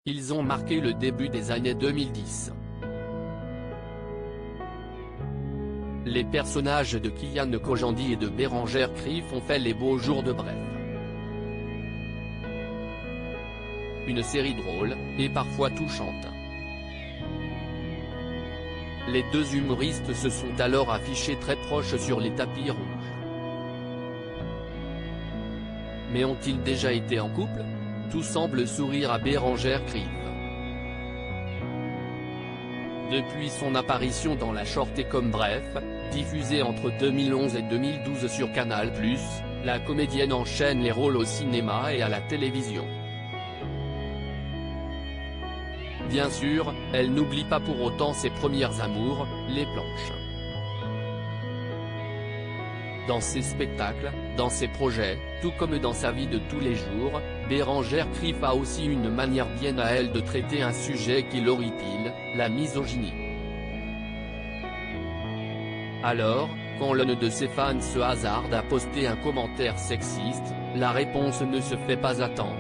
Ils ont marqué le début des années 2010. Les personnages de Kian Kojandi et de Bérengère Krief ont fait les beaux jours de Bref. Une série drôle, et parfois touchante. Les deux humoristes se sont alors affichés très proches sur les tapis rouges. Mais ont-ils déjà été en couple? Tout semble sourire à Bérengère Krief. Depuis son apparition dans la short et comme Bref, diffusée entre 2011 et 2012 sur Canal+, la comédienne enchaîne les rôles au cinéma et à la télévision. Bien sûr, elle n'oublie pas pour autant ses premières amours, les planches. Dans ses spectacles, dans ses projets, tout comme dans sa vie de tous les jours, Bérengère Krief a aussi une manière bien à elle de traiter un sujet qui l'horripile, la misogynie. Alors, quand l'un de ses fans se hasarde à poster un commentaire sexiste, la réponse ne se fait pas attendre.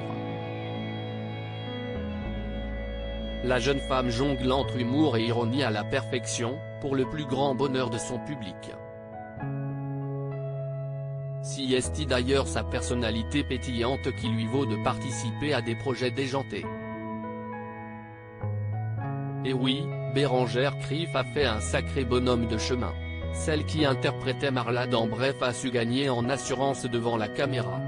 La jeune femme jongle entre humour et ironie à la perfection, pour le plus grand bonheur de son public. Si est d'ailleurs sa personnalité pétillante qui lui vaut de participer à des projets déjantés. Et oui, Bérengère Krief a fait un sacré bonhomme de chemin. Celle qui interprétait Marla dans Bref a su gagner en assurance devant la caméra.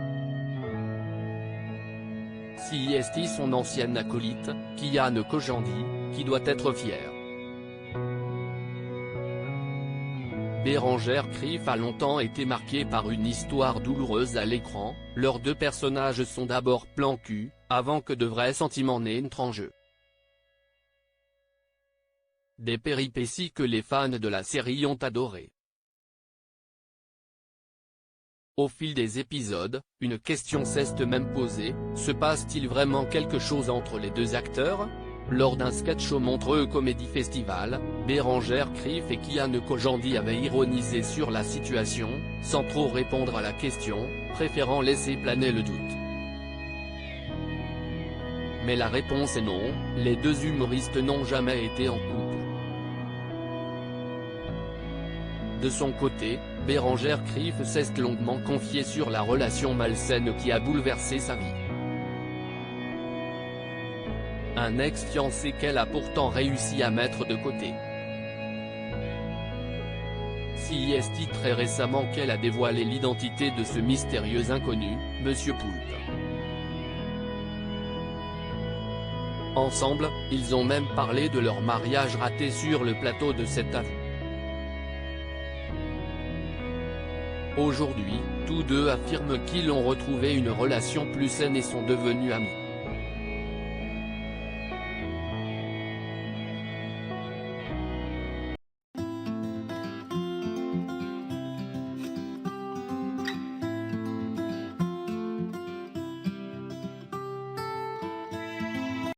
Si est son ancienne acolyte, Kian Kojandi, qui doit être fière. Bérengère Krief a longtemps été marquée par une histoire douloureuse à l'écran, leurs deux personnages sont d'abord plan cul, avant que de vrais sentiments n'entrent en jeu. Des péripéties que les fans de la série ont adorées. Au fil des épisodes, une question s'est même posée, se passe-t-il vraiment quelque chose entre les deux acteurs? Lors d'un sketch au Montreux Comedy Festival, Bérengère Krief et Kian Kojandi avaient ironisé sur la situation, sans trop répondre à la question, préférant laisser planer le doute. Mais la réponse est non, les deux humoristes n'ont jamais été en couple. De son côté, Bérengère Krief s'est longuement confiée sur la relation malsaine qui a bouleversé sa vie. Un ex-fiancé qu'elle a pourtant réussi à mettre de côté. Si est très récemment qu'elle a dévoilé l'identité de ce mystérieux inconnu, Monsieur Poulpe. Ensemble, ils ont même parlé de leur mariage raté sur le plateau de Cet Avou. Aujourd'hui, tous deux affirment qu'ils ont retrouvé une relation plus saine et sont devenus amis.